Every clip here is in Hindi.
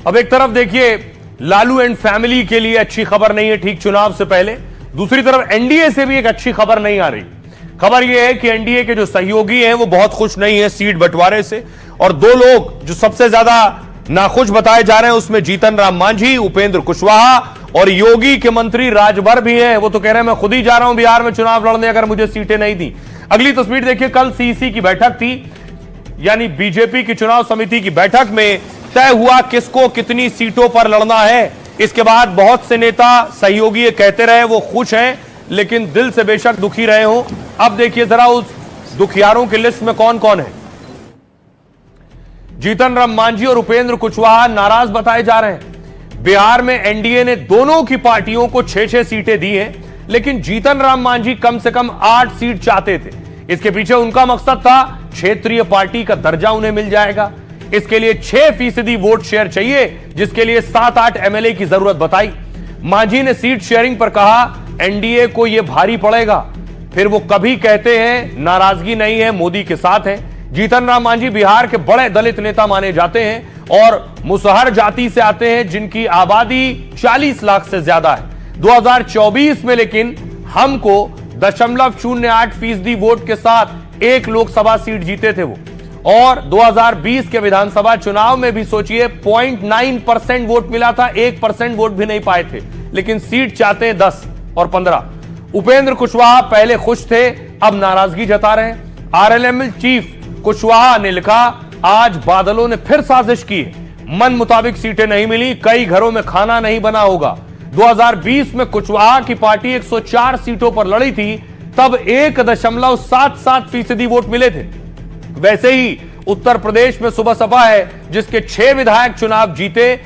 अब एक तरफ देखिए लालू एंड फैमिली के लिए अच्छी खबर नहीं है ठीक चुनाव से पहले, दूसरी तरफ एनडीए से भी एक अच्छी खबर नहीं आ रही। खबर यह है कि एनडीए के जो सहयोगी हैं वो बहुत खुश नहीं है सीट बंटवारे से, और दो लोग जो सबसे ज्यादा नाखुश बताए जा रहे हैं उसमें जीतन राम मांझी, उपेंद्र कुशवाहा और योगी के मंत्री राजभर भी हैं। वो तो कह रहे हैं मैं खुद ही जा रहा हूं बिहार में चुनाव लड़ने अगर मुझे सीटें नहीं दी। अगली तस्वीर देखिए, कल सीईसी की बैठक थी, यानी बीजेपी की चुनाव समिति की बैठक में तय हुआ किसको कितनी सीटों पर लड़ना है। इसके बाद बहुत से नेता सहयोगी कहते रहे वो खुश हैं, लेकिन दिल से बेशक दुखी रहे हों। अब देखिए जरा उस दुखियारों की लिस्ट में कौन कौन है। जीतन राम मांझी और उपेंद्र कुशवाहा नाराज बताए जा रहे हैं। बिहार में एनडीए ने दोनों की पार्टियों को 6-6 सीटें दी हैं, लेकिन जीतन राम मांझी कम से कम 8 सीट चाहते थे। इसके पीछे उनका मकसद था क्षेत्रीय पार्टी का दर्जा उन्हें मिल जाएगा। इसके लिए 6% वोट शेयर चाहिए, जिसके लिए 7-8 एमएलए की जरूरत बताई। मांझी ने सीट शेयरिंग पर कहा एनडीए को यह भारी पड़ेगा, फिर वो कभी कहते हैं नाराजगी नहीं है, मोदी के साथ है। जीतन राम मांझी बिहार के बड़े दलित नेता माने जाते हैं और मुसहर जाति से आते हैं, जिनकी आबादी 40 लाख से ज्यादा है। 2024 में लेकिन हमको 0.08% वोट के साथ एक लोकसभा सीट जीते थे वो, और 2020 के विधानसभा चुनाव में भी सोचिए 0.9% वोट मिला था, 1% वोट भी नहीं पाए थे, लेकिन सीट चाहते हैं 10 और 15। उपेंद्र कुशवाहा पहले खुश थे, अब नाराजगी जता रहे हैं। आरएलएम चीफ कुशवाहा ने लिखा आज बादलों ने फिर साजिश की, मन मुताबिक सीटें नहीं मिली, कई घरों में खाना नहीं बना होगा। 2020 में कुशवाहा की पार्टी 104 सीटों पर लड़ी थी, तब 1.77% वोट मिले थे। वैसे ही उत्तर प्रदेश में सुबह सपा है, जिसके 6 विधायक चुनाव जीते।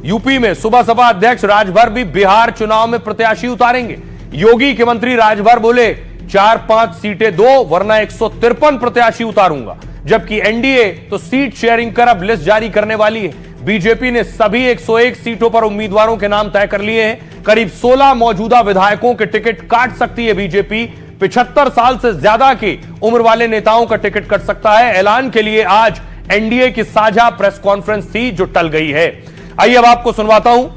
यूपी में सुबह सपा अध्यक्ष राजभर भी बिहार चुनाव में प्रत्याशी उतारेंगे। योगी के मंत्री राजभर बोले 4-5 सीटें दो, वरना 153 प्रत्याशी उतारूंगा। जबकि एनडीए तो सीट शेयरिंग कर अब लिस्ट जारी करने वाली है। बीजेपी ने सभी 101 सीटों पर उम्मीदवारों के नाम तय कर लिए हैं। करीब 16 मौजूदा विधायकों के टिकट काट सकती है बीजेपी। 75 साल से ज्यादा की उम्र वाले नेताओं का टिकट कट सकता है। ऐलान के लिए आज एनडीए की साझा प्रेस कॉन्फ्रेंस थी, जो टल गई है। आइए अब आपको सुनवाता हूं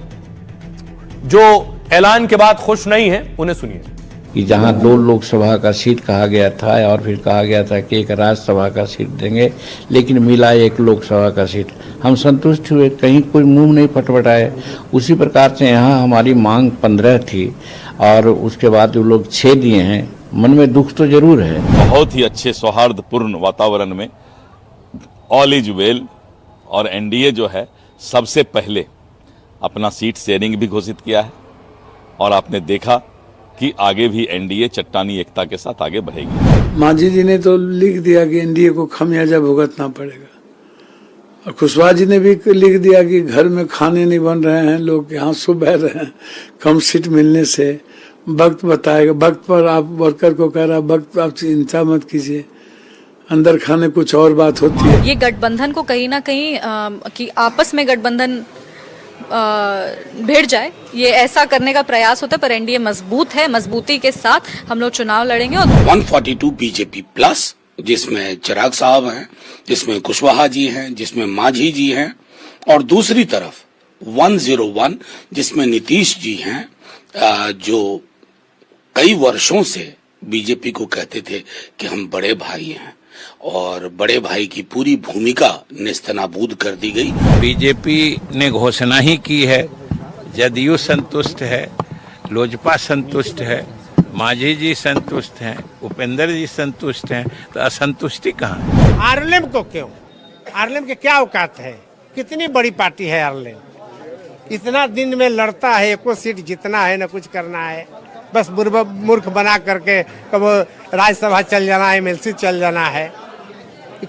जो ऐलान के बाद खुश नहीं है, उन्हें सुनिए। कि जहां 2 लोकसभा का सीट कहा गया था और फिर कहा गया था कि 1 राज्यसभा का सीट देंगे, लेकिन मिला 1 लोकसभा का सीट। हम संतुष्ट हुए, कहीं कोई मुंह नहीं फटफटाए। उसी प्रकार से यहाँ हमारी मांग 15 थी और उसके बाद वो लोग 6 दिए हैं। मन में दुख तो जरूर है। बहुत ही अच्छे सौहार्दपूर्ण वातावरण में ऑल इज वेल, और एनडीए जो है सबसे पहले अपना सीट शेयरिंग भी घोषित किया है, और आपने देखा कि आगे भी एनडीए चट्टानी एकता के साथ आगे बढ़ेगी। मांझी जी ने तो लिख दिया कि एनडीए को खमियाजा भुगतना पड़ेगा, और कुशवाहा जी ने भी लिख दिया कि घर में खाने नहीं बन रहे हैं, लोग यहाँ सो बह रहे हैं कम सीट मिलने से। वक्त बताएगा, वक्त पर आप वर्कर को कह रहा वक्त आप चिंता मत कीजिए, अंदर खाने कुछ और बात होती है। ये गठबंधन को कहीं ना कहीं कि आपस में गठबंधन भिड़ जाए, ये ऐसा करने का प्रयास होता है, पर एनडीए मजबूत है, मजबूती के साथ हम लोग चुनाव लड़ेंगे। और 142 बीजेपी प्लस, जिसमें चिराग साहब हैं, जिसमें कुशवाहा जी हैं, जिसमें मांझी जी हैं, और दूसरी तरफ 101 जिसमें नीतीश जी हैं, जो कई वर्षों से बीजेपी को कहते थे कि हम बड़े भाई हैं, और बड़े भाई की पूरी भूमिका नेस्तनाबूद कर दी गई। बीजेपी ने घोषणा ही की है, जदयू संतुष्ट है, लोजपा संतुष्ट है, मांझी जी संतुष्ट हैं, उपेंद्र जी संतुष्ट हैं, तो असंतुष्टि कहाँ है? आरएलएम को क्यों? आरएलएम के क्या औकात है? कितनी बड़ी पार्टी है आरएलएम? इतना दिन में लड़ता है, एको सीट जीतना है, न कुछ करना है, बस मूर्ख बना करके कब राज्यसभा चल जाना है, एमएलसी चल जाना है।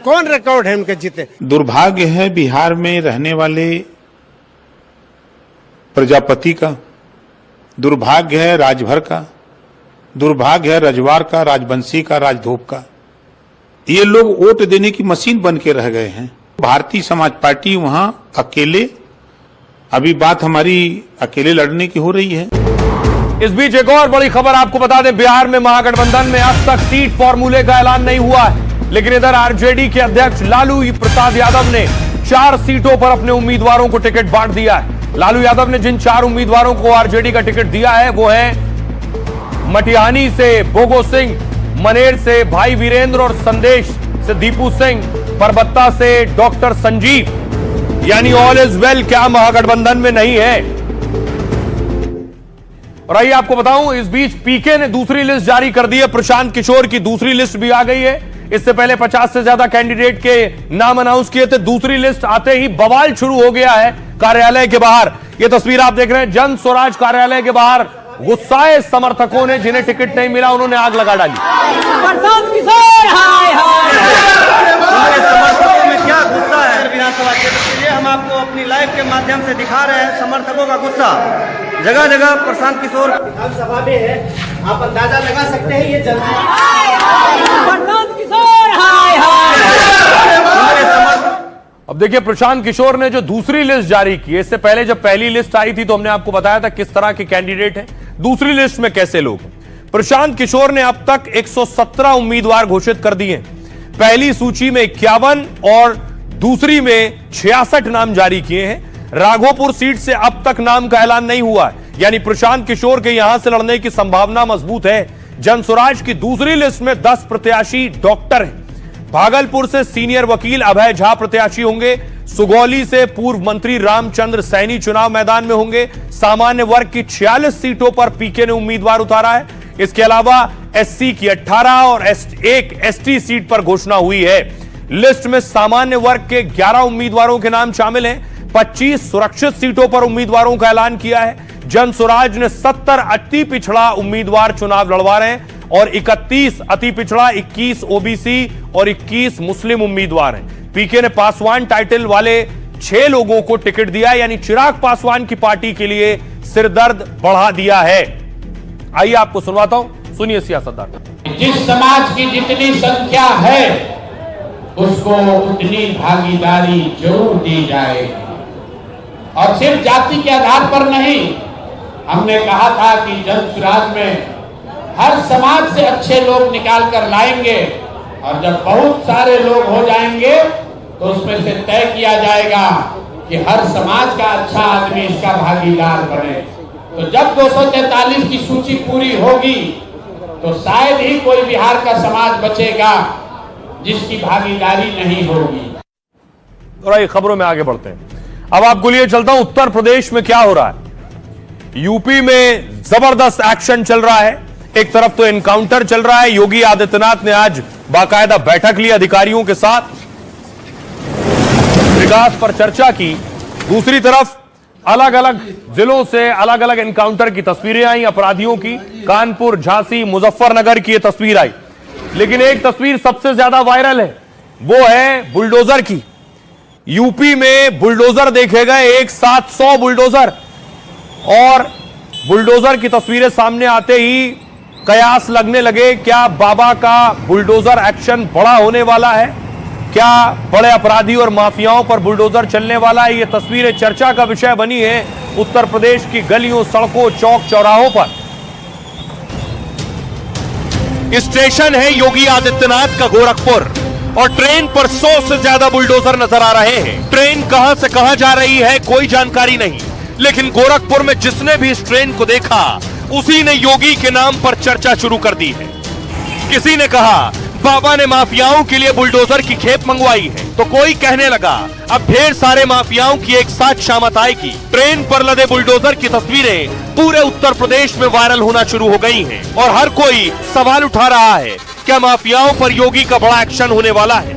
कौन रिकॉर्ड है उनके जीते? दुर्भाग्य है बिहार में रहने वाले प्रजापति का, दुर्भाग्य है राजभर का, दुर्भाग्य है रजवार का, राजवंशी का, राजधोप का। ये लोग वोट देने की मशीन बन के रह गए हैं। भारतीय समाज पार्टी वहां अकेले, अभी बात हमारी अकेले लड़ने की हो रही है। इस बीच एक और बड़ी खबर आपको बता दें, बिहार में महागठबंधन में अब तक सीट फॉर्मूले का ऐलान नहीं हुआ है, लेकिन इधर आरजेडी के अध्यक्ष लालू प्रसाद यादव ने 4 सीटों पर अपने उम्मीदवारों को टिकट बांट दिया है। लालू यादव ने जिन 4 उम्मीदवारों को आरजेडी का टिकट दिया है वो है मटिहानी से बोगो सिंह, मनेर से भाई वीरेंद्र और संदेश से दीपू सिंह, परबत्ता से डॉक्टर संजीव। यानी ऑल इज वेल क्या महागठबंधन में नहीं है। और आइए आपको बताऊं, इस बीच पीके ने दूसरी लिस्ट जारी कर दी है। प्रशांत किशोर की दूसरी लिस्ट भी आ गई है। इससे पहले 50 से ज्यादा कैंडिडेट के नाम अनाउंस किए थे। दूसरी लिस्ट आते ही बवाल शुरू हो गया है कार्यालय के बाहर। यह तस्वीर आप देख रहे हैं, जन स्वराज कार्यालय के बाहर गुस्साए समर्थकों ने, जिन्हें टिकट नहीं मिला उन्होंने आग लगा डाली। समर्थकों में क्या गुस्सा है विधानसभा क्षेत्र के लिए, हम आपको अपनी लाइव के माध्यम से दिखा रहे हैं। समर्थकों का गुस्सा जगह जगह प्रशांत किशोर विधानसभा में है, आप अंदाजा लगा सकते हैं। ये अब देखिए, प्रशांत किशोर ने जो दूसरी लिस्ट जारी की, इससे पहले जब पहली लिस्ट आई थी तो हमने आपको बताया था किस तरह के कैंडिडेट हैं, दूसरी लिस्ट में कैसे लोग। प्रशांत किशोर ने अब तक 117 उम्मीदवार घोषित कर दिए। पहली सूची में 51 और दूसरी में 66 नाम जारी किए हैं। राघोपुर सीट से अब तक नाम का ऐलान नहीं हुआ है, यानी प्रशांत किशोर के यहां से लड़ने की संभावना मजबूत है। जनस्वराज की दूसरी लिस्ट में 10 प्रत्याशी डॉक्टर हैं। भागलपुर से सीनियर वकील अभय झा प्रत्याशी होंगे। सुगौली से पूर्व मंत्री रामचंद्र सैनी चुनाव मैदान में होंगे। सामान्य वर्ग की 46 सीटों पर पीके ने उम्मीदवार उतारा है। इसके अलावा एससी की 18 और एक एसटी सीट पर घोषणा हुई है। लिस्ट में सामान्य वर्ग के 11 उम्मीदवारों के नाम शामिल हैं। 25 सुरक्षित सीटों पर उम्मीदवारों का ऐलान किया है। जनस्वराज ने 70 अति पिछड़ा उम्मीदवार चुनाव लड़वा रहे हैं और 31 अति पिछड़ा, 21 ओबीसी और 21 मुस्लिम उम्मीदवार हैं। पीके ने पासवान टाइटल वाले 6 लोगों को टिकट दिया, यानी चिराग पासवान की पार्टी के लिए सिरदर्द बढ़ा दिया है। आइए आपको सुनवाता हूं, सुनिए सियासतदान। जिस समाज की जितनी संख्या है उसको उतनी भागीदारी जरूर दी जाएगी, और सिर्फ जाति के आधार पर नहीं। हमने कहा था कि जनस्वराज में हर समाज से अच्छे लोग निकाल कर लाएंगे, और जब बहुत सारे लोग हो जाएंगे तो उसमें से तय किया जाएगा कि हर समाज का अच्छा आदमी इसका भागीदार बने। तो जब 243 की सूची पूरी होगी तो शायद ही कोई बिहार का समाज बचेगा जिसकी भागीदारी नहीं होगी। और आइए खबरों में आगे बढ़ते हैं। अब आपको लिए चलता हूं उत्तर प्रदेश में क्या हो रहा है। यूपी में जबरदस्त एक्शन चल रहा है। एक तरफ तो एनकाउंटर चल रहा है। योगी आदित्यनाथ ने आज बाकायदा बैठक ली अधिकारियों के साथ, विकास पर चर्चा की। दूसरी तरफ अलग अलग जिलों से अलग अलग एनकाउंटर की तस्वीरें आई अपराधियों की। कानपुर, झांसी, मुजफ्फरनगर की यह तस्वीर आई। लेकिन एक तस्वीर सबसे ज्यादा वायरल है, वो है बुलडोजर की। यूपी में बुलडोजर देखे गए, एक साथ 100 बुलडोजर, और बुलडोजर की तस्वीरें सामने आते ही कयास लगने लगे, क्या बाबा का बुलडोजर एक्शन बड़ा होने वाला है? क्या बड़े अपराधी और माफियाओं पर बुलडोजर चलने वाला है? ये तस्वीरें चर्चा का विषय बनी है उत्तर प्रदेश की गलियों, सड़कों, चौक चौराहों पर। स्टेशन है योगी आदित्यनाथ का गोरखपुर, और ट्रेन पर 100 से ज्यादा बुलडोजर नजर आ रहे हैं। ट्रेन कहां से कहां जा रही है कोई जानकारी नहीं, लेकिन गोरखपुर में जिसने भी इस ट्रेन को देखा उसी ने योगी के नाम पर चर्चा शुरू कर दी है। किसी ने कहा बाबा ने माफियाओं के लिए बुलडोजर की खेप मंगवाई है, तो कोई कहने लगा अब ढेर सारे माफियाओं की एक साथ शामत आएगी। ट्रेन पर लदे बुलडोजर की तस्वीरें पूरे उत्तर प्रदेश में वायरल होना शुरू हो गई हैं, और हर कोई सवाल उठा रहा है क्या माफियाओं पर योगी का बड़ा एक्शन होने वाला है।